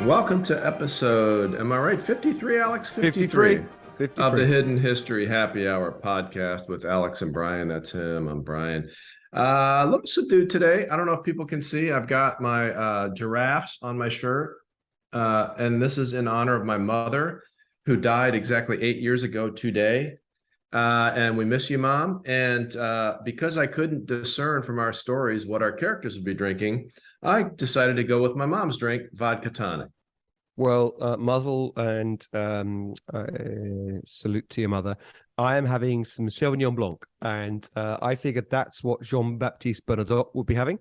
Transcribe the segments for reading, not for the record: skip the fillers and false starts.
Welcome to episode, am I right? 53, Alex? 53. 53 of the 53. Hidden History Happy Hour podcast with Alex and Brian. That's him. I'm Brian. A little subdued today. I don't know if people can see. I've got my giraffes on my shirt. And this is in honor of my mother, who died exactly 8 years ago today. And we miss you, Mom. And because I couldn't discern from our stories what our characters would be drinking, I decided to go with my mom's drink, vodka tonic. Well, muzzle and salute to your mother. I am having some Sauvignon Blanc, and I figured that's what Jean-Baptiste Bernadotte would be having.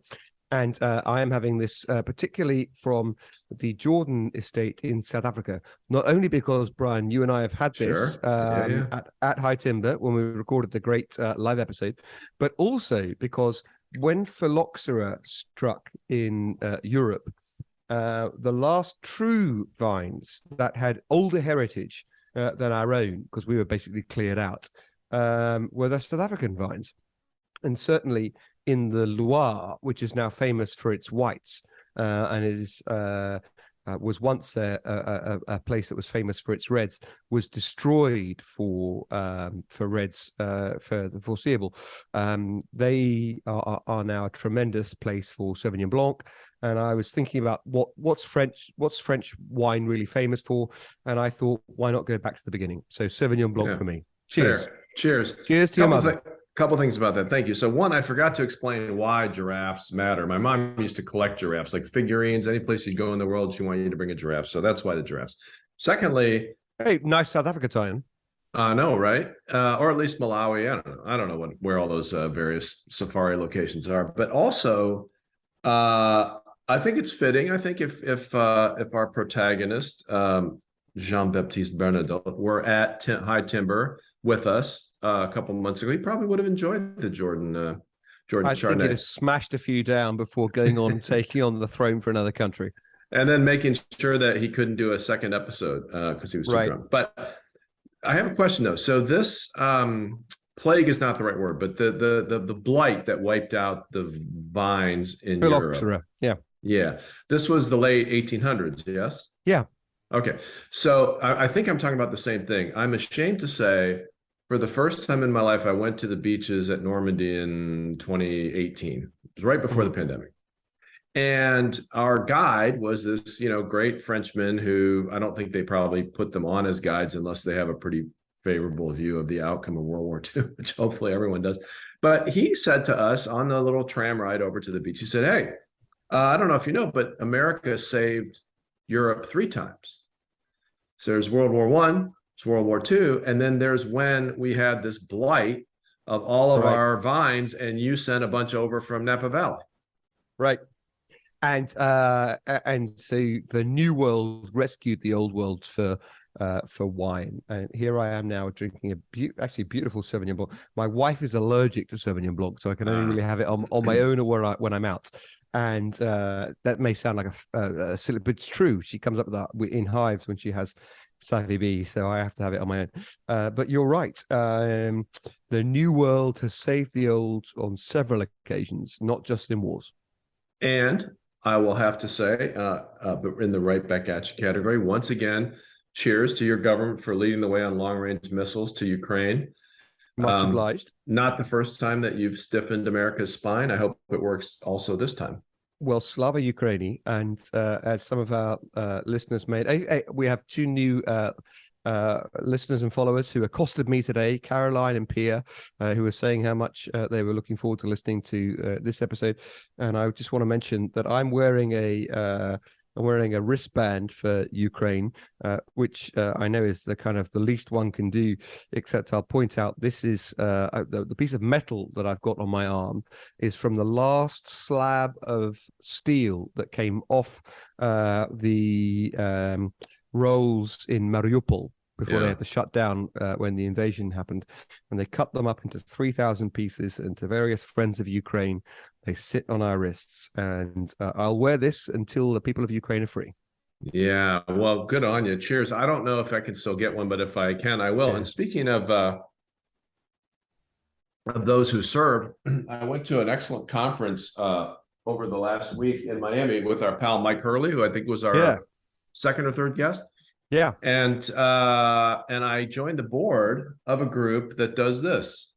And I am having this particularly from the Jordan estate in South Africa, not only because, Brian, you and I have had this Yeah. at High Timber when we recorded the great live episode, but also because when phylloxera struck in Europe, the last true vines that had older heritage than our own, because we were basically cleared out, were the South African vines. And certainly in the Loire, which is now famous for its whites, and is was once a place that was famous for its reds, was destroyed for reds for the foreseeable. They are now a tremendous place for Sauvignon Blanc. And I was thinking about what's French wine really famous for, and I thought, why not go back to the beginning? So Sauvignon Blanc for me. Cheers. Fair. Cheers. Cheers to your mother. Couple things about that. Thank you. So one, I forgot to explain why giraffes matter. My mom used to collect giraffes, like figurines. Any place you go in the world, she wanted you to bring a giraffe. So that's why the giraffes. Secondly, hey, nice South Africa tie-in. No, right? Or at least Malawi. I don't know where all those various safari locations are. But also, I think it's fitting. I think if our protagonist, Jean-Baptiste Bernadotte, were at High Timber with us a couple of months ago, he probably would have enjoyed the Jordan I Chardonnay. think he'd have smashed a few down before going on taking on the throne for another country. And then making sure that he couldn't do a second episode because he was too drunk. But I have a question though. So this plague is not the right word, but the blight that wiped out the vines in Europe. Yeah. This was the late 1800s, yes? Yeah. Okay. So I think I'm talking about the same thing. I'm ashamed to say, for the first time in my life, I went to the beaches at Normandy in 2018. It was right before the pandemic. And our guide was this, great Frenchman who I don't think they probably put them on as guides unless they have a pretty favorable view of the outcome of World War II, which hopefully everyone does. But he said to us on the little tram ride over to the beach, he said, hey, I don't know if you know, but America saved Europe 3 times. So there's World War I, it's World War II, and then there's when we had this blight of all of our vines, and you sent a bunch over from Napa Valley. Right. And so the New World rescued the Old World for wine, and here I am now drinking actually beautiful Sauvignon Blanc. My wife is allergic to Sauvignon Blanc, so I can only really have it on my own or when I'm out. And that may sound like a silly, but it's true. She comes up with that in hives when she has Savvy B, so I have to have it on my own. But you're right. The New World has saved the Old on several occasions, not just in wars. And I will have to say, but in the right back at you category, once again, cheers to your government for leading the way on long-range missiles to Ukraine. Much obliged. Not the first time that you've stiffened America's spine. I hope it works also this time. Well, Slava Ukraini, and as some of our listeners made, we have 2 new listeners and followers who accosted me today, Caroline and Pia, who were saying how much they were looking forward to listening to this episode. And I just want to mention that I'm wearing a wristband for Ukraine, which I know is the least one can do, except I'll point out this is the piece of metal that I've got on my arm is from the last slab of steel that came off the rolls in Mariupol before they had to shut down when the invasion happened. And they cut them up into 3,000 pieces, and to various friends of Ukraine, they sit on our wrists. And I'll wear this until the people of Ukraine are free. Yeah, well, good on you. Cheers. I don't know if I can still get one, but if I can, I will. Yeah. And speaking of those who served, I went to an excellent conference over the last week in Miami with our pal Mike Hurley, who I think was our second or third guest. Yeah. And I joined the board of a group that does this.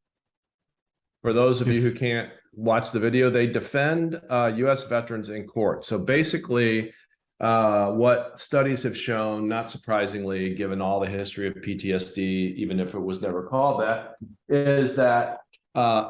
For those of you who can't watch the video, they defend U.S. veterans in court. So basically, what studies have shown, not surprisingly, given all the history of PTSD, even if it was never called that, is that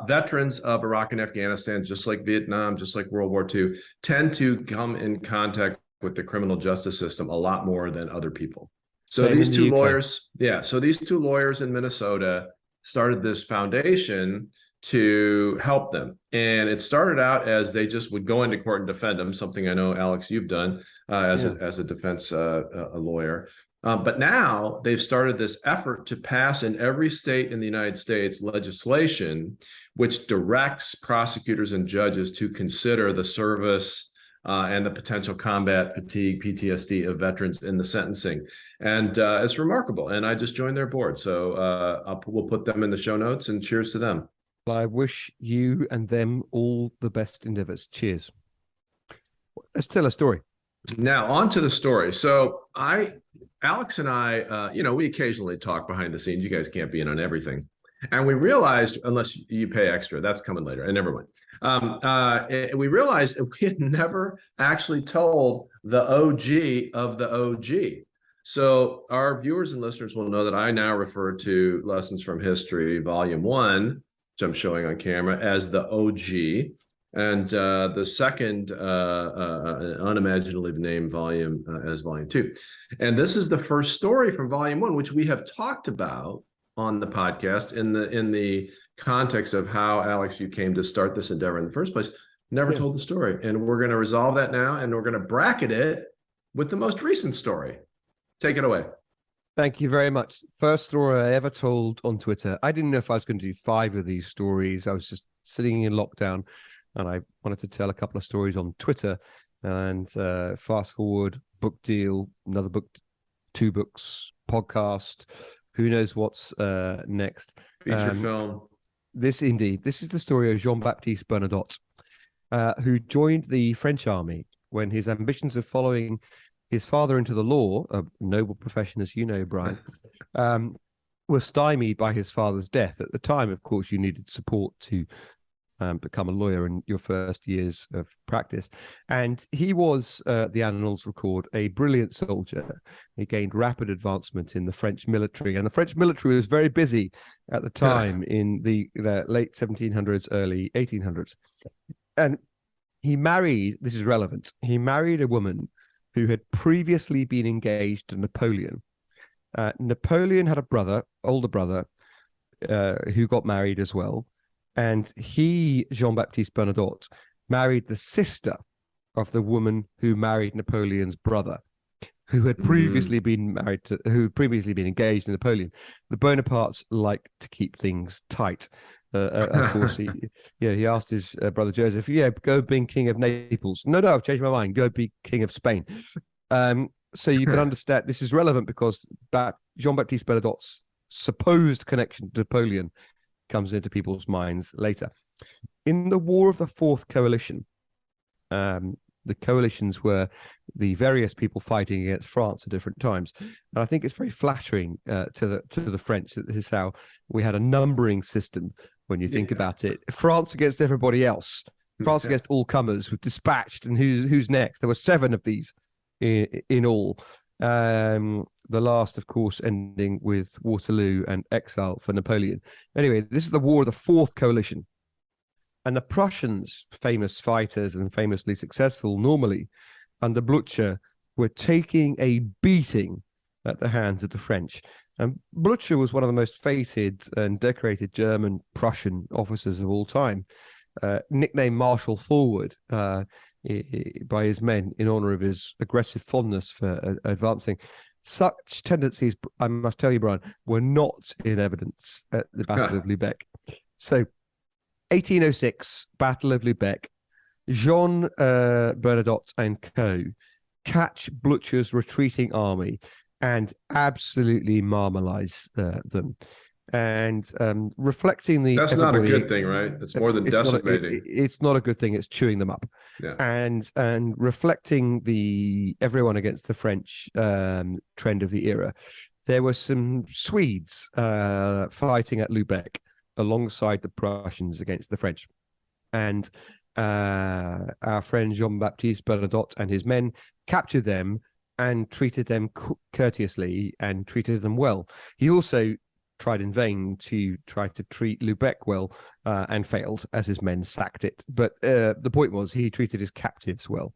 veterans of Iraq and Afghanistan, just like Vietnam, just like World War II, tend to come in contact with the criminal justice system a lot more than other people. So these two lawyers, so these two lawyers in Minnesota started this foundation to help them. And it started out as they just would go into court and defend them, something I know, Alex, you've done as a defense a lawyer. But now they've started this effort to pass in every state in the United States legislation which directs prosecutors and judges to consider the service and the potential combat fatigue, PTSD of veterans in the sentencing. And it's remarkable. And I just joined their board. So we'll put them in the show notes, and cheers to them. I wish you and them all the best endeavors. Cheers. Let's tell a story. Now, on to the story. So Alex and I, we occasionally talk behind the scenes. You guys can't be in on everything. And we realized, unless you pay extra, that's coming later, and never mind. We realized we had never actually told the OG of the OG. So our viewers and listeners will know that I now refer to Lessons from History, Volume 1, which I'm showing on camera, as the OG, and the second unimaginably named volume as Volume 2. And this is the first story from Volume 1, which we have talked about on the podcast in the context of how, Alex, you came to start this endeavor in the first place. Never told the story. And we're going to resolve that now, and we're going to bracket it with the most recent story. Take it away. Thank you very much. First story I ever told on Twitter. I didn't know if I was going to do 5 of these stories. I was just sitting in lockdown, and I wanted to tell a couple of stories on Twitter. And fast forward, book deal, another book, 2 books, podcast. Who knows what's next? Feature film. This is the story of Jean-Baptiste Bernadotte, who joined the French army when his ambitions of following his father into the law, a noble profession, as you know, Brian, were stymied by his father's death. At the time, of course, you needed support to become a lawyer in your first years of practice. And he was, the annals record, a brilliant soldier. He gained rapid advancement in the French military. And the French military was very busy at the time in the late 1700s, early 1800s. And he married, this is relevant, he married a woman who had previously been engaged to Napoleon. Napoleon had a brother, older brother, who got married as well. And he, Jean-Baptiste Bernadotte, married the sister of the woman who married Napoleon's brother, who had previously been engaged to Napoleon. The Bonapartes like to keep things tight. Of course, he asked his brother Joseph, go be king of Naples. No, I've changed my mind. Go be king of Spain. So you can understand this is relevant because Jean-Baptiste Bernadotte's supposed connection to Napoleon comes into people's minds later. In the War of the Fourth Coalition, the coalitions were the various people fighting against France at different times. And I think it's very flattering to the French that this is how we had a numbering system when you think about it. France against everybody else. France against all comers were dispatched, and who's next? There were 7 of these in all. The last, of course, ending with Waterloo and exile for Napoleon. Anyway, this is the War of the Fourth Coalition. And the Prussians, famous fighters and famously successful normally, under Blucher, were taking a beating at the hands of the French. And Blucher was one of the most feted and decorated German Prussian officers of all time, nicknamed Marshal Forward by his men in honor of his aggressive fondness for advancing. Such tendencies, I must tell you, Brian, were not in evidence at the Battle of Lubeck. So 1806, Battle of Lubeck, Jean Bernadotte and co. catch Blucher's retreating army and absolutely marmalize them. and reflecting the That's not a everybody. good thing, right? It's more than It's not decimating. it's not a good thing. It's chewing them up, Yeah. and reflecting the everyone against the French trend of the era. There were some Swedes fighting at Lubeck alongside the Prussians against the French, and our friend Jean-Baptiste Bernadotte and his men captured them and treated them courteously and treated them well. He also tried in vain to try to treat Lubeck well and failed as his men sacked it. But the point was he treated his captives well.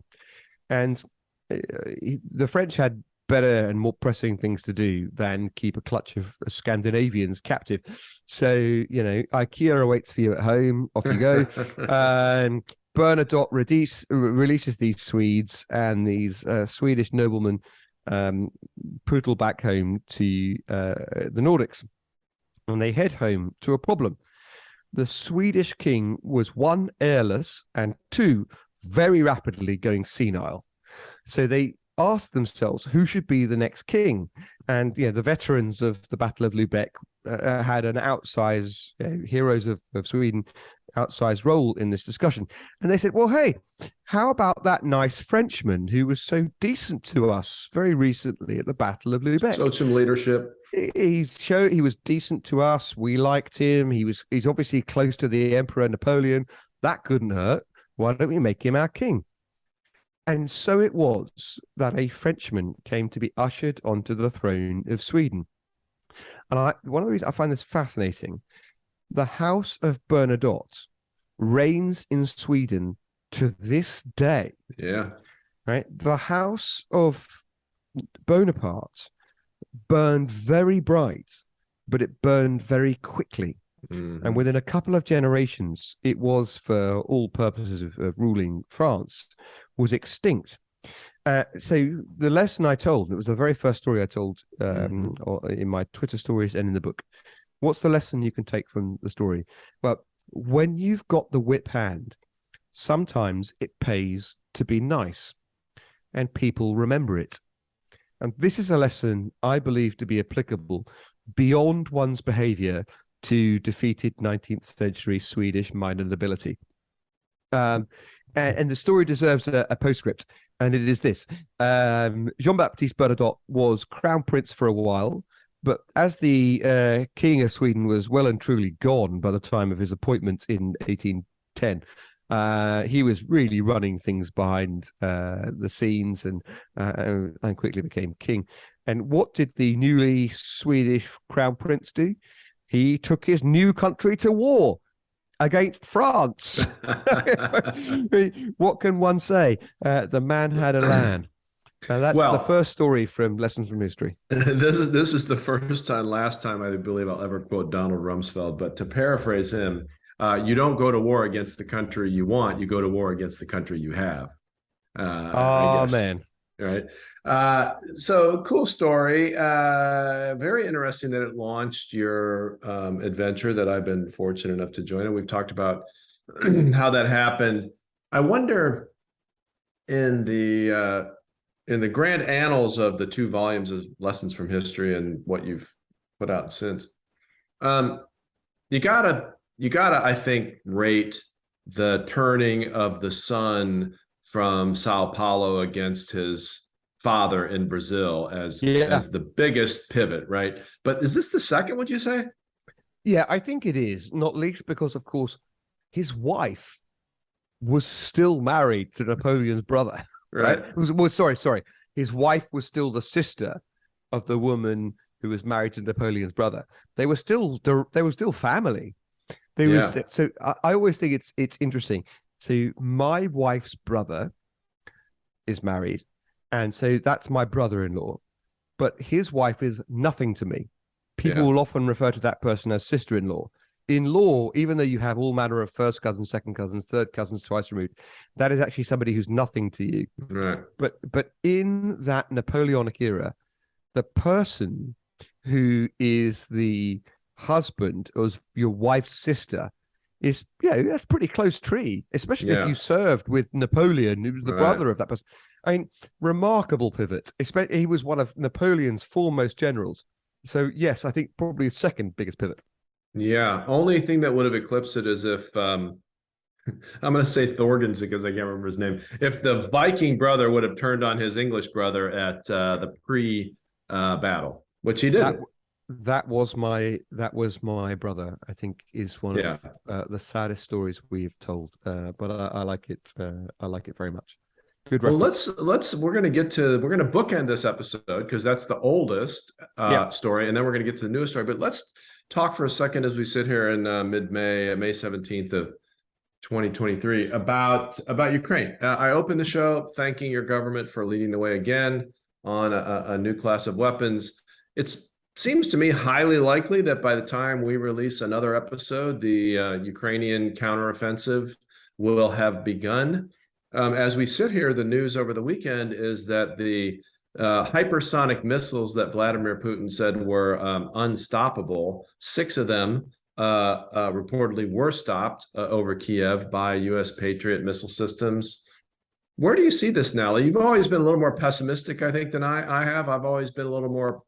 And the French had better and more pressing things to do than keep a clutch of Scandinavians captive. So, IKEA awaits for you at home. Off you go. Bernadotte releases these Swedes, and these Swedish noblemen poodle back home to the Nordics. And they head home to a problem. The Swedish king was, one, heirless, and two, very rapidly going senile. So they asked themselves who should be the next king. And the veterans of the Battle of Lubeck had an outsized, heroes of Sweden, outsized role in this discussion. And they said, well, hey, how about that nice Frenchman who was so decent to us very recently at the Battle of Lubeck? Showed some leadership. He was decent to us. We liked him. He's obviously close to the Emperor Napoleon. That couldn't hurt. Why don't we make him our king? And so it was that a Frenchman came to be ushered onto the throne of Sweden. And one of the reasons I find this fascinating, the House of Bernadotte reigns in Sweden to this day. Yeah. Right? The House of Bonaparte burned very bright, but it burned very quickly. Mm-hmm. And within a couple of generations, it was, for all purposes of ruling France, was extinct. So the lesson I told, it was the very first story I told in my Twitter stories and in the book. What's the lesson you can take from the story? Well, when you've got the whip hand, sometimes it pays to be nice, and people remember it. And this is a lesson I believe to be applicable beyond one's behavior to defeated 19th century Swedish minor nobility. And the story deserves a postscript, and it is this. Jean-Baptiste Bernadotte was crown prince for a while, but as the king of Sweden was well and truly gone by the time of his appointment in 1810, he was really running things behind the scenes and quickly became king. And what did the newly Swedish crown prince do? He took his new country to war against France. What can one say? The man had a land. That's the first story from Lessons from History. This is the last time I believe I'll ever quote Donald Rumsfeld, but to paraphrase him, you don't go to war against the country you want, you go to war against the country you have. Man. Right. So cool story. Very interesting that it launched your adventure that I've been fortunate enough to join. And we've talked about how that happened. I wonder in the grand annals of the 2 volumes of Lessons from History and what you've put out since, you gotta, I think, rate the turning of the son from Sao Paulo against his father in Brazil as the biggest pivot, right? But is this the second, would you say? Yeah, I think it is, not least because, of course, his wife was still married to Napoleon's brother. Right. Sorry. His wife was still the sister of the woman who was married to Napoleon's brother. They were still family. So I always think it's interesting. So my wife's brother is married, and so that's my brother-in-law. But his wife is nothing to me. People will often refer to that person as sister-in-law. In law, even though you have all manner of first cousins, second cousins, third cousins twice removed, that is actually somebody who's nothing to you. Right. But in that Napoleonic era, the person who is the husband of your wife's sister is, that's a pretty close tree, especially if you served with Napoleon, who was the brother of that person. I mean, remarkable pivot. He was one of Napoleon's foremost generals. So yes, I think probably the second biggest pivot. Yeah. Only thing that would have eclipsed it is if I'm going to say Thorgans because I can't remember his name. If the Viking brother would have turned on his English brother at the pre-battle, which he That didn't. that was my brother. I think is one Yeah. of the saddest stories we've told. But I like it. I like it very much. Good Well, reference. we're going to bookend this episode because that's the oldest Yeah. story, and then we're going to get to the newest story. But let's talk for a second as we sit here in mid-May, May 17th of 2023 about Ukraine. I opened the show thanking your government for leading the way again on a new class of weapons. It seems to me highly likely that by the time we release another episode, the Ukrainian counteroffensive will have begun. As we sit here, the news over the weekend is that the hypersonic missiles that Vladimir Putin said were unstoppable, 6 of them reportedly were stopped over Kiev by U.S. Patriot missile systems. Where do you see this now? You've always been a little more pessimistic, I think, than I have. I've always been a little more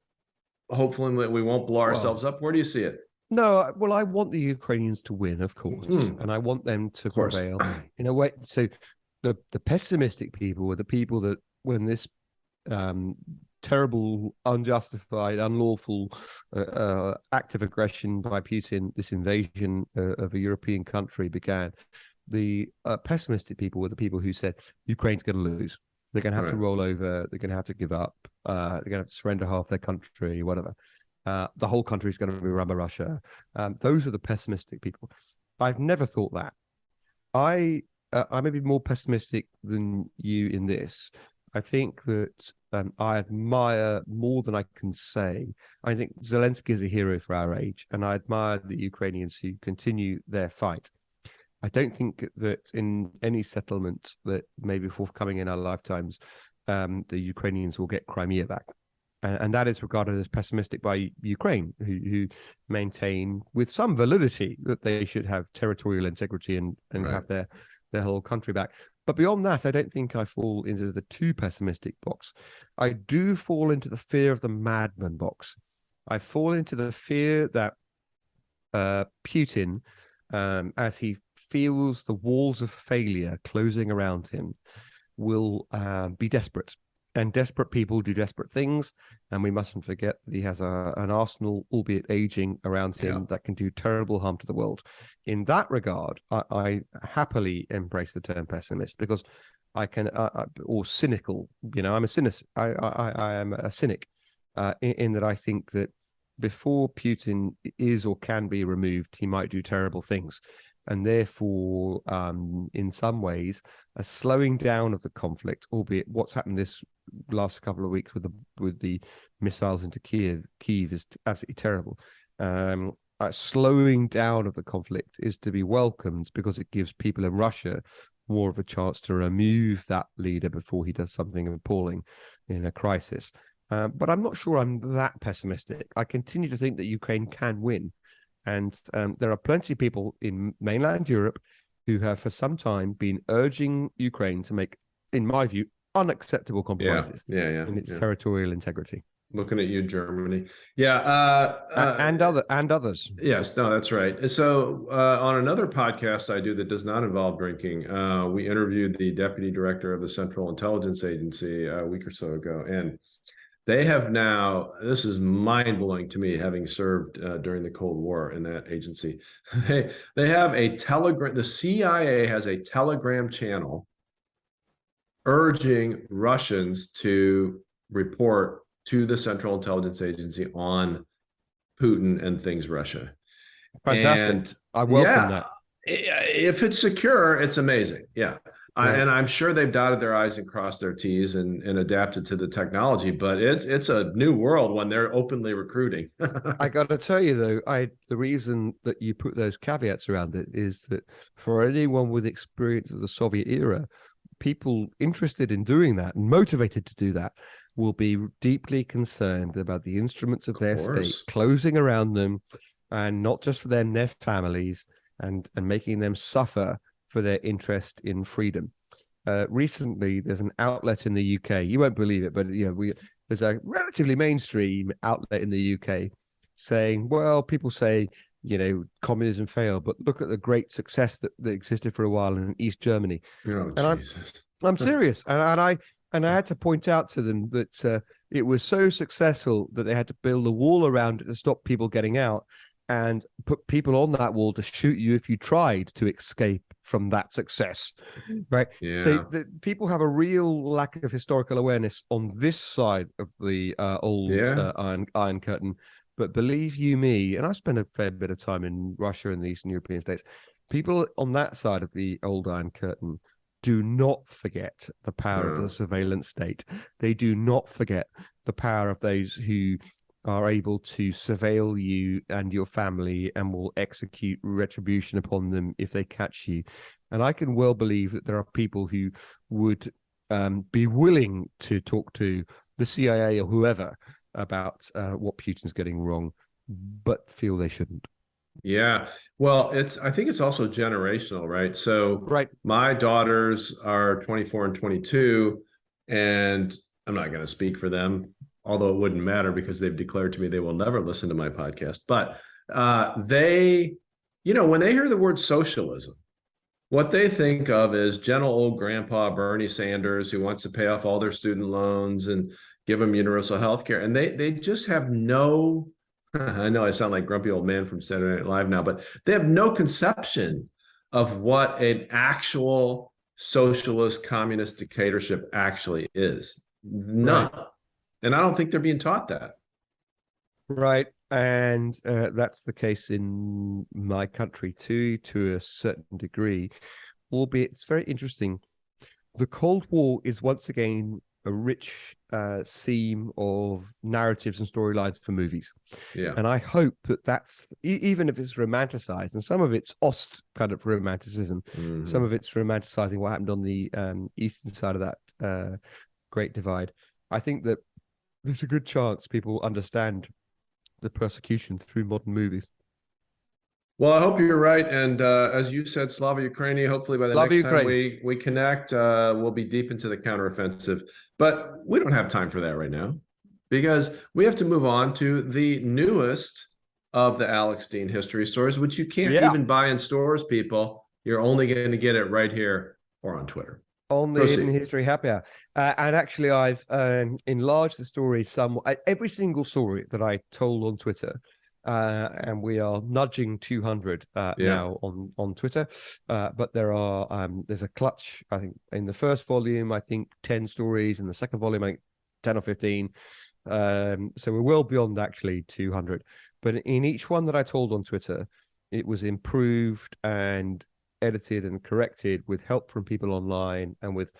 hopeful that we won't blow ourselves Well, up. Where do you see it? no. Well, I want the Ukrainians to win, of course, Mm, and I want them to of course. prevail in a way. So the pessimistic people are the people that when this um, terrible, unjustified, unlawful act of aggression by Putin, this invasion of a European country began, the pessimistic people were the people who said Ukraine's going to lose. They're going to have to Right. roll over. They're going to have to give up. They're going to have to surrender half their country, whatever. The whole country is going to be run by Russia. Those are the pessimistic people. I've never thought that. I may be more pessimistic than you in this. I think that I admire more than I can say. I think Zelensky is a hero for our age, and I admire the Ukrainians who continue their fight. I don't think that in any settlement that may be forthcoming in our lifetimes, the Ukrainians will get Crimea back. And that is regarded as pessimistic by Ukraine, who maintain with some validity that they should have territorial integrity and Right. have their whole country back. But beyond that, I don't think I fall into the too pessimistic box. I do fall into the fear of the madman box. I fall into the fear that Putin, as he feels the walls of failure closing around him, will be desperate. And desperate people do desperate things. And we mustn't forget that he has an arsenal, albeit aging, around him Yeah. that can do terrible harm to the world. In that regard, I happily embrace the term pessimist because I can, or cynical. I'm a cynic. I am a cynic in that I think that before Putin is or can be removed, he might do terrible things. And therefore, in some ways, a slowing down of the conflict, albeit what's happened this last couple of weeks with the missiles into Kiev is absolutely terrible. Slowing down of the conflict is to be welcomed because it gives people in Russia more of a chance to remove that leader before he does something appalling in a crisis. But I'm not sure I'm that pessimistic. I continue to think that Ukraine can win. And there are plenty of people in mainland Europe who have for some time been urging Ukraine to make, in my view, unacceptable compromises in its territorial integrity. Looking at you, Germany. Yeah. And others. Yes, no, that's right. So, on another podcast I do that does not involve drinking, we interviewed the deputy director of the Central Intelligence Agency a week or so ago, and they have now, this is mind blowing to me, having served during the Cold War in that agency. They have a Telegram, the CIA has a Telegram channel urging Russians to report to the Central Intelligence Agency on Putin and things Russia. Fantastic. And I welcome that. If it's secure, it's amazing. Yeah. Right. And I'm sure they've dotted their I's and crossed their T's and adapted to the technology, but it's a new world when they're openly recruiting. I got to tell you, though, the reason that you put those caveats around it is that for anyone with experience of the Soviet era, people interested in doing that and motivated to do that will be deeply concerned about the instruments of their state closing around them, and not just for them and their families, and making them suffer for their interest in freedom. Recently, there's an outlet in the UK. You won't believe it, but there's a relatively mainstream outlet in the UK saying, well, people say, communism failed, but look at the great success that existed for a while in East Germany. Oh, And Jesus. I'm serious, and I had to point out to them that it was so successful that they had to build a wall around it to stop people getting out, and put people on that wall to shoot you if you tried to escape from that success. Right? Yeah. So people have a real lack of historical awareness on this side of the old Iron Curtain. But believe you me, and I spent a fair bit of time in Russia and the Eastern European states, people on that side of the old Iron Curtain do not forget the power of the surveillance state. They do not forget the power of those who are able to surveil you and your family and will execute retribution upon them if they catch you. And I can well believe that there are people who would be willing to talk to the CIA or whoever about what Putin's getting wrong, but feel they shouldn't. Yeah. Well, I think it's also generational, right? So right. My daughters are 24 and 22, and I'm not going to speak for them, although it wouldn't matter because they've declared to me they will never listen to my podcast. But they, when they hear the word socialism, what they think of is gentle old grandpa Bernie Sanders who wants to pay off all their student loans and give them universal health care. And they just have no, I know I sound like grumpy old man from Saturday Night Live now, but they have no conception of what an actual socialist communist dictatorship actually is. None. Right. And I don't think they're being taught that. Right. And that's the case in my country too, to a certain degree, albeit it's very interesting. The Cold War is once again a rich seam of narratives and storylines for movies. Yeah. And I hope that that's, even if it's romanticized, and some of it's Ost kind of romanticism, some of it's romanticizing what happened on the eastern side of that Great Divide. I think that there's a good chance people understand the persecution through modern movies. Well, I hope you're right. And as you said, Slava Ukraini, hopefully by the next time we connect, we'll be deep into the counteroffensive. But we don't have time for that right now because we have to move on to the newest of the Alex Dean history stories, which you can't even buy in stores, people. You're only going to get it right here or on Twitter. On the Hidden History Happy Hour. And actually, I've enlarged the story somewhat. Every single story that I told on Twitter, and we are nudging 200 now on Twitter. But there's a clutch, I think, in the first volume, I think 10 stories. In the second volume, I think 10 or 15. So we're well beyond actually 200. But in each one that I told on Twitter, it was improved and edited and corrected with help from people online and with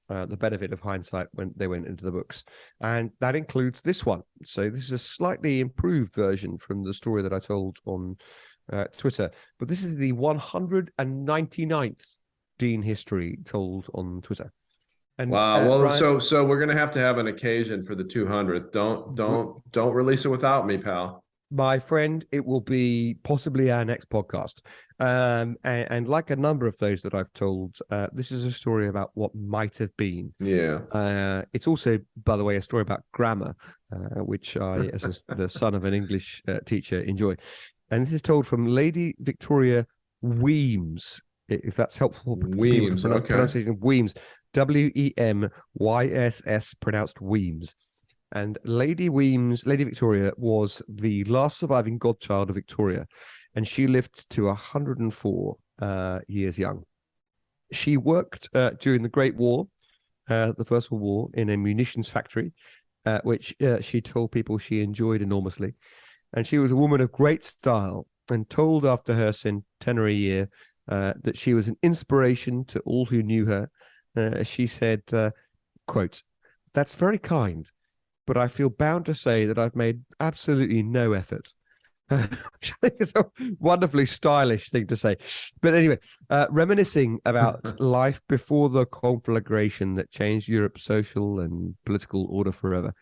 the benefit of hindsight when they went into the books. And that includes this one. So this is a slightly improved version from the story that I told on Twitter. But this is the 199th Dean history told on Twitter. And, wow. Well, Ryan, so we're going to have an occasion for the 200th. Don't release it without me, pal. My friend, it will be possibly our next podcast. And like a number of those that I've told, this is a story about what might have been. Yeah. It's also, by the way, a story about grammar, which I, as the son of an English teacher, enjoy. And this is told from Lady Victoria Weems, if that's helpful for people to pronunciation of Weems. Wemyss, pronounced Weems. And Lady Victoria was the last surviving godchild of Victoria, and she lived to 104 years young. She worked during the Great War, the First World War, in a munitions factory, which she told people she enjoyed enormously. And she was a woman of great style, and told after her centenary year that she was an inspiration to all who knew her. She said, quote, "That's very kind, but I feel bound to say that I've made absolutely no effort." Which I think is a wonderfully stylish thing to say. But anyway, reminiscing about life before the conflagration that changed Europe's social and political order forever,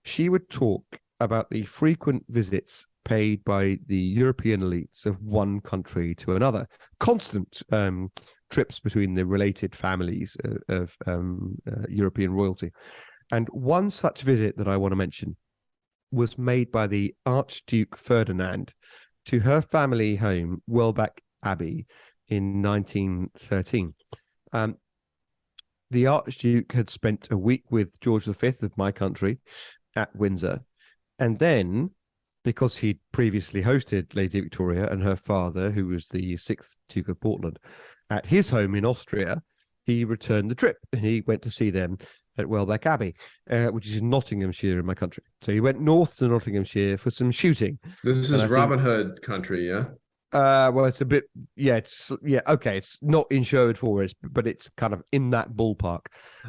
she would talk about the frequent visits paid by the European elites of one country to another, constant trips between the related families of European royalty. And one such visit that I want to mention was made by the Archduke Ferdinand to her family home, Welbeck Abbey, in 1913. The Archduke had spent a week with George V of my country at Windsor. And then, because he'd previously hosted Lady Victoria and her father, who was the 6th Duke of Portland, at his home in Austria, he returned the trip and he went to see them at Welbeck Abbey, which is in Nottinghamshire in my country. So he went north to Nottinghamshire for some shooting. This is Robin Hood country, yeah? Well, it's a bit, okay. It's not in Sherwood Forest, but it's kind of in that ballpark.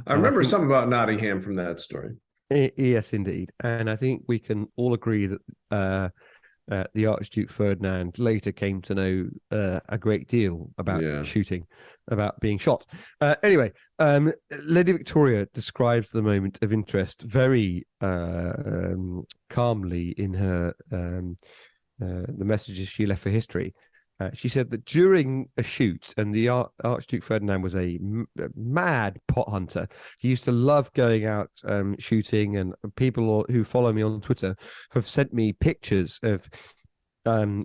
I remember something about Nottingham from that story. Yes, indeed. And I think we can all agree that the Archduke Ferdinand later came to know a great deal about shooting, about being shot. Anyway, Lady Victoria describes the moment of interest very calmly in her the messages she left for history. She said that during a shoot, and the Archduke Ferdinand was a mad pot hunter. He used to love going out shooting, and people who follow me on Twitter have sent me pictures of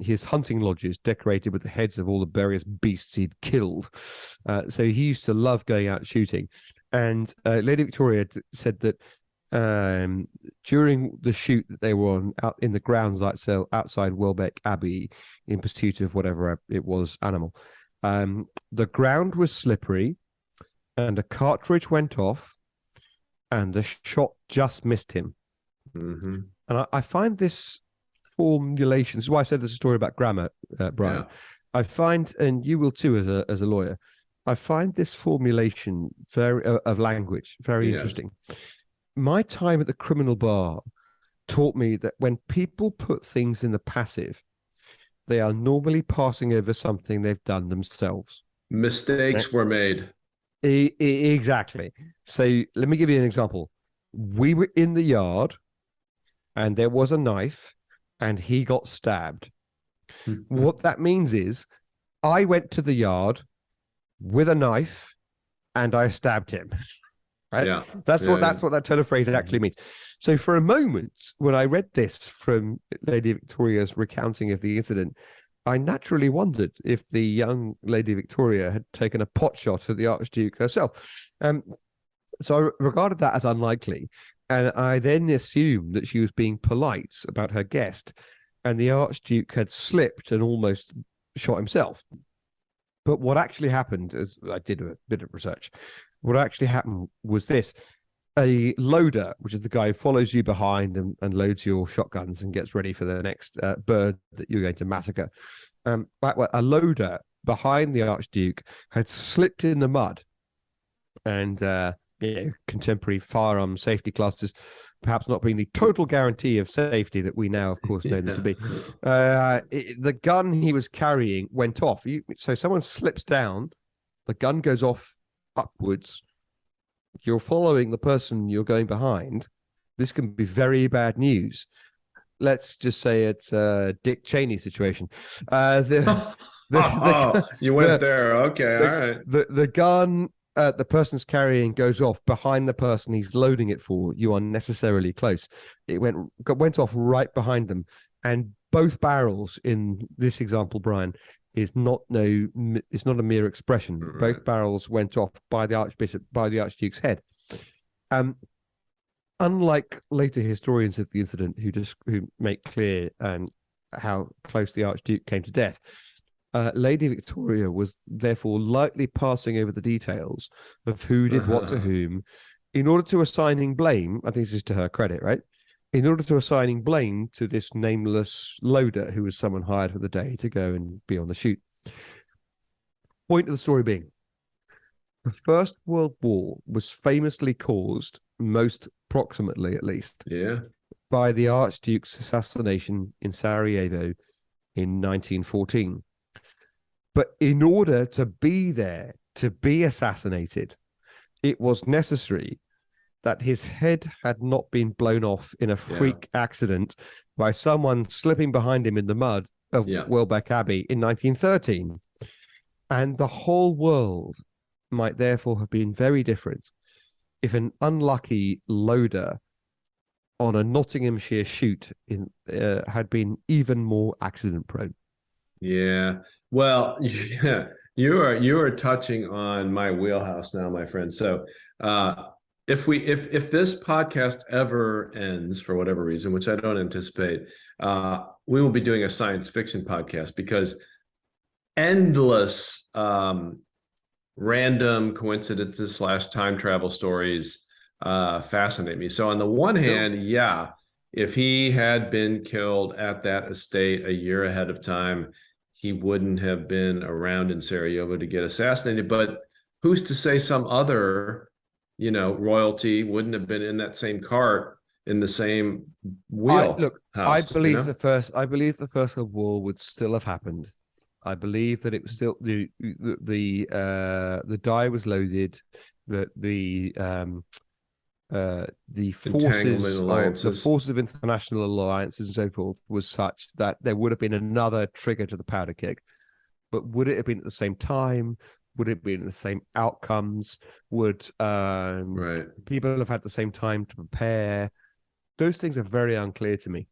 his hunting lodges decorated with the heads of all the various beasts he'd killed. So he used to love going out shooting. And Lady Victoria said that during the shoot that they were on out in the grounds outside Welbeck Abbey in pursuit of whatever it was animal, the ground was slippery and a cartridge went off and the shot just missed him. Mm-hmm. And I find this formulation, this is why I said there's a story about grammar, Brian. I find, and you will too as a lawyer, I find this formulation of language very interesting. My time at the criminal bar taught me that when people put things in the passive, they are normally passing over something they've done themselves. Mistakes were made. Exactly. So let me give you an example. We were in the yard and there was a knife and he got stabbed. What that means is I went to the yard with a knife and I stabbed him. Right? Yeah. That's what that turn of phrase actually means. So for a moment, when I read this from Lady Victoria's recounting of the incident, I naturally wondered if the young Lady Victoria had taken a pot shot at the Archduke herself. So I regarded that as unlikely. And I then assumed that she was being polite about her guest and the Archduke had slipped and almost shot himself. But what actually happened, as I did a bit of research, what actually happened was this. A loader, which is the guy who follows you behind and loads your shotguns and gets ready for the next bird that you're going to massacre. A loader behind the Archduke had slipped in the mud and contemporary firearm safety classes perhaps not being the total guarantee of safety that we now, of course, know them to be. The gun he was carrying went off. So someone slips down, the gun goes off upwards. You're following the person you're going behind. This can be very bad news. Let's just say it's a Dick Cheney situation. You went there. Okay, all right. The gun the person's carrying goes off behind the person he's loading it for. You are necessarily close. It went off right behind them, and both barrels in this example, Brian, it's not a mere expression. Right. Both barrels went off by the Archduke's head. Unlike later historians of the incident who make clear how close the Archduke came to death, Lady Victoria was therefore lightly passing over the details of who did what to whom in order to assigning blame. I think this is to her credit, right? In order to assigning blame to this nameless loader who was someone hired for the day to go and be on the shoot. Point of the story being, the First World War was famously caused, most proximately at least, by the Archduke's assassination in Sarajevo in 1914. But in order to be there, to be assassinated, it was necessary that his head had not been blown off in a freak accident by someone slipping behind him in the mud of Welbeck Abbey in 1913. And the whole world might therefore have been very different if an unlucky loader on a Nottinghamshire shoot had been even more accident prone. Yeah. Well, yeah, you are touching on my wheelhouse now, my friend. So, if this podcast ever ends for whatever reason, which I don't anticipate, we will be doing a science fiction podcast because endless random coincidences slash time travel stories fascinate me. So on the one hand, yeah, if he had been killed at that estate a year ahead of time, he wouldn't have been around in Sarajevo to get assassinated. But who's to say some other, royalty wouldn't have been in that same cart in the same I wheelhouse, believe I believe the First World War would still have happened. I believe that it was still the die was loaded, that the forces of international alliances and so forth was such that there would have been another trigger to the powder keg. But would it have been at the same time? Would it have been the same outcomes? Would people have had the same time to prepare? Those things are very unclear to me.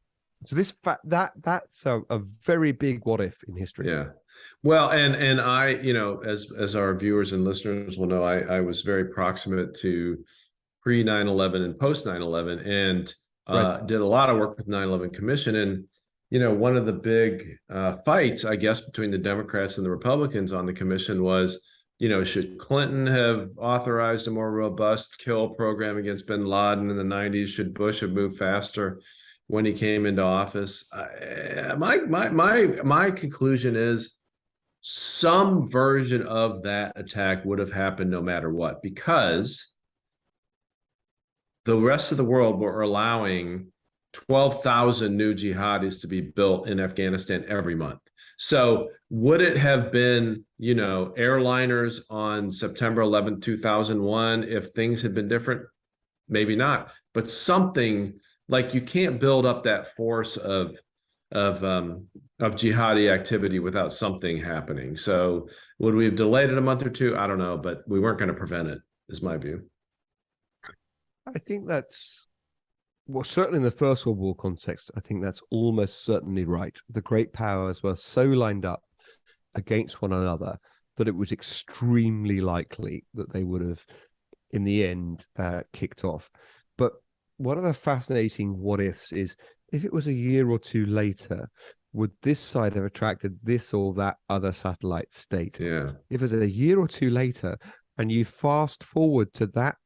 So that's a very big what if in history. Yeah. Well, and I, as our viewers and listeners will know, I was very proximate to pre 9/11 and post 9/11 and did a lot of work with 9/11 Commission. And, one of the big fights, I guess, between the Democrats and the Republicans on the commission was, should Clinton have authorized a more robust kill program against bin Laden in the 90s? Should Bush have moved faster when he came into office? My conclusion is some version of that attack would have happened no matter what, because the rest of the world were allowing 12,000 new jihadis to be built in Afghanistan every month. So would it have been, airliners on September 11th, 2001, if things had been different? Maybe not, but something like you can't build up that force of jihadi activity without something happening. So would we have delayed it a month or two? I don't know, but we weren't going to prevent it, is my view. I think certainly in the First World War context, I think that's almost certainly right. The great powers were so lined up against one another that it was extremely likely that they would have, in the end, kicked off. But one of the fascinating what ifs is, if it was a year or two later, would this side have attracted this or that other satellite state? Yeah. If it was a year or two later and you fast forward to that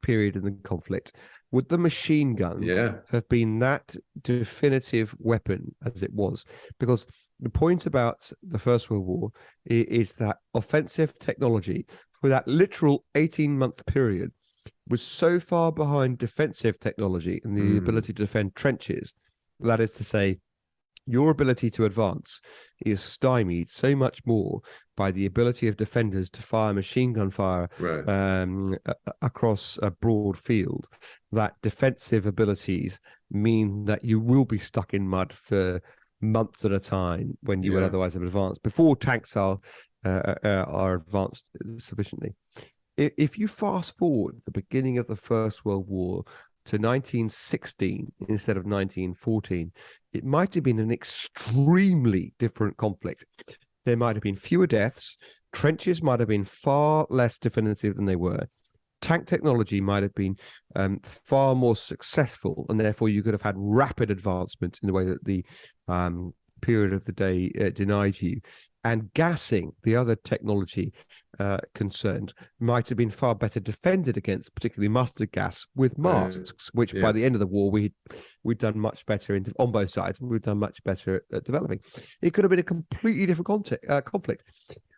period in the conflict, would the machine gun have been that definitive weapon as it was? Because the point about the First World War is that offensive technology for that literal 18-month period was so far behind defensive technology and the ability to defend trenches. That is to say, your ability to advance is stymied so much more by the ability of defenders to fire machine gun fire across a broad field, that defensive abilities mean that you will be stuck in mud for months at a time when you would otherwise have advanced before tanks are advanced sufficiently. If you fast forward the beginning of the First World War to 1916 instead of 1914, it might have been an extremely different conflict. There might have been fewer deaths. Trenches might have been far less definitive than they were. Tank technology might have been far more successful, and therefore you could have had rapid advancement in the way that the period of the day denied you. And gassing, the other technology concerned, might have been far better defended against, particularly mustard gas with masks, which by the end of the war we'd done much better on both sides. We'd done much better at developing. It could have been a completely different conflict,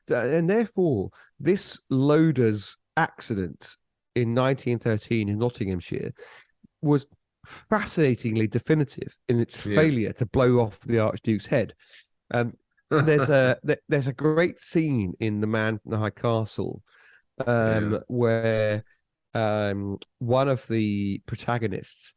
and therefore this loader's accident in 1913 in Nottinghamshire was fascinatingly definitive in its failure to blow off the Archduke's head. There's a great scene in The Man from the High Castle where one of the protagonists,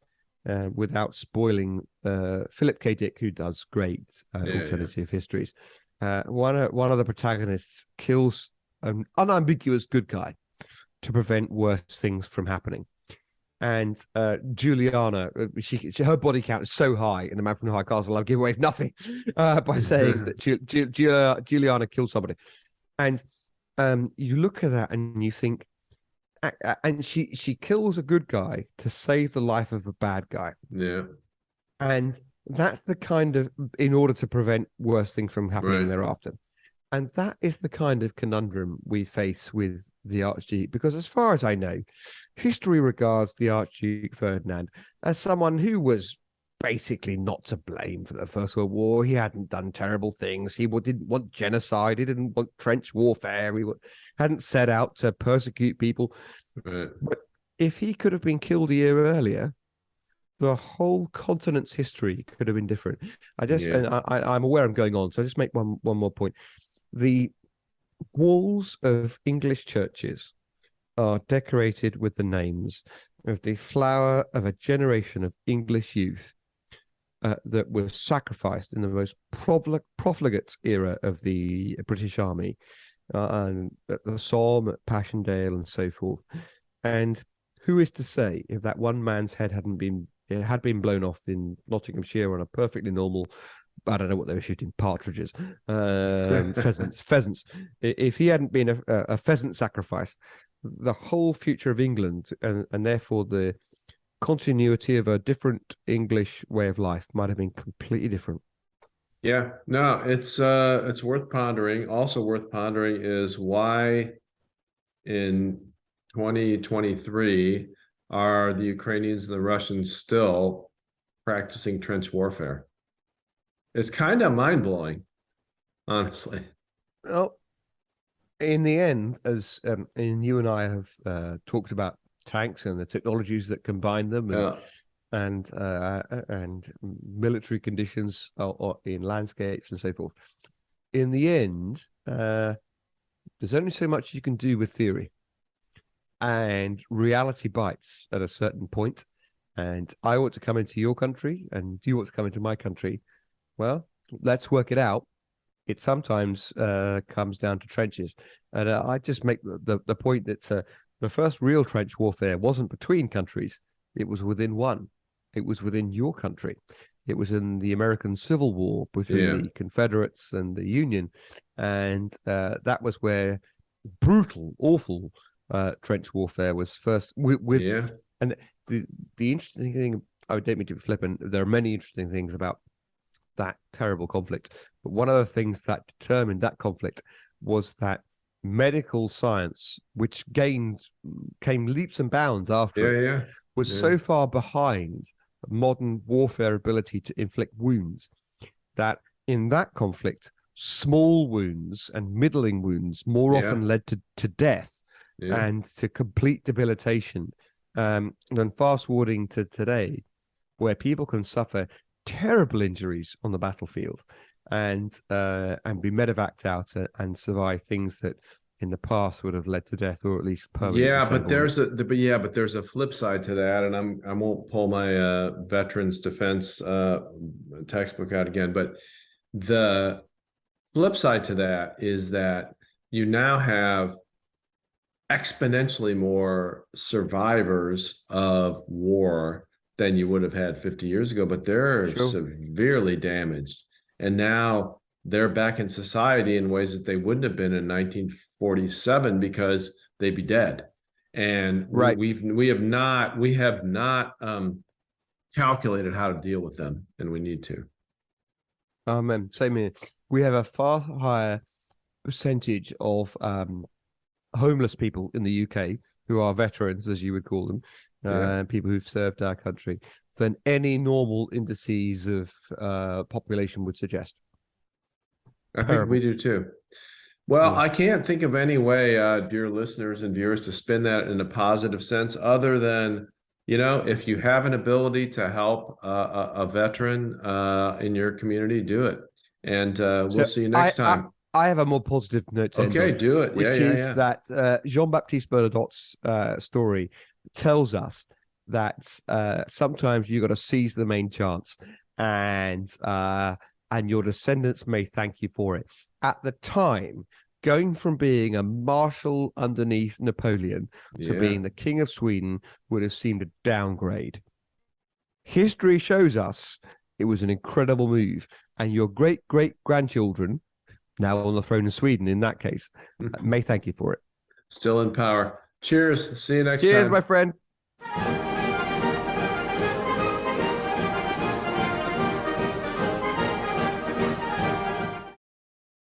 without spoiling, Philip K. Dick, who does great alternative histories, one of the protagonists kills an unambiguous good guy to prevent worse things from happening. And Juliana, her body count is so high in The Man from High Castle, I'll give away nothing by saying that Juliana killed somebody. And you look at that and you think, and she kills a good guy to save the life of a bad guy. Yeah. And that's the kind of, in order to prevent worse things from happening Right. thereafter. And that is the kind of conundrum we face with the Archduke, because as far as I know, history regards the Archduke Ferdinand as someone who was basically not to blame for the First World War. He hadn't done terrible things. He didn't want genocide. He didn't want trench warfare. He hadn't set out to persecute people. Right. But if he could have been killed a year earlier, the whole continent's history could have been different. And I'm aware I'm going on, so I just make one more point. The walls of English churches are decorated with the names of the flower of a generation of English youth that were sacrificed in the most profligate era of the British Army, and at the Somme, at Passchendaele, and so forth. And who is to say if that one man's head had been blown off in Nottinghamshire on a perfectly normal, I don't know what they were shooting, partridges, pheasants. If he hadn't been a pheasant sacrifice, the whole future of England and therefore the continuity of a different English way of life might have been completely different. Yeah, no, it's worth pondering. Also worth pondering is why in 2023 are the Ukrainians and the Russians still practicing trench warfare? It's kind of mind-blowing, honestly. Well, in the end, as and you and I have talked about tanks and the technologies that combine them, and military conditions or in landscapes and so forth. In the end, there's only so much you can do with theory, and reality bites at a certain point. And I want to come into your country, and you want to come into my country. Well, let's work it out. It sometimes comes down to trenches. And I just make the point that the first real trench warfare wasn't between countries. It was within one. It was within your country. It was in the American Civil War between the Confederates and the Union. And that was where brutal, awful trench warfare was first. And the interesting thing, I don't mean to be flippant, there are many interesting things about that terrible conflict. But one of the things that determined that conflict was that medical science, which came leaps and bounds after was so far behind modern warfare ability to inflict wounds that in that conflict, small wounds and middling wounds more often led to death and to complete debilitation than fast forwarding to today, where people can suffer terrible injuries on the battlefield and be medevaced out and survive things that in the past would have led to death or at least permanent but there's a flip side to that, and I won't pull my veterans defense textbook out again, but the flip side to that is that you now have exponentially more survivors of war than you would have had 50 years ago, but they're severely damaged. And now they're back in society in ways that they wouldn't have been in 1947 because they'd be dead. And we have not calculated how to deal with them, and we need to. Same here. We have a far higher percentage of homeless people in the UK who are veterans, as you would call them, people who've served our country, than any normal indices of population would suggest. I think we do too. Well, I can't think of any way, dear listeners and viewers, to spin that in a positive sense other than, if you have an ability to help a veteran in your community, do it. And we'll see you next time. I have a more positive note to end on, do it. Which is that Jean-Baptiste Bernadotte's story tells us that sometimes you got to seize the main chance, and your descendants may thank you for it. At the time, going from being a marshal underneath Napoleon to Yeah. being the king of Sweden would have seemed a downgrade. History shows us it was an incredible move, and your great-great-grandchildren, now on the throne in Sweden in that case, may thank you for it. Still in power. Cheers. See you next Cheers, time. my friend.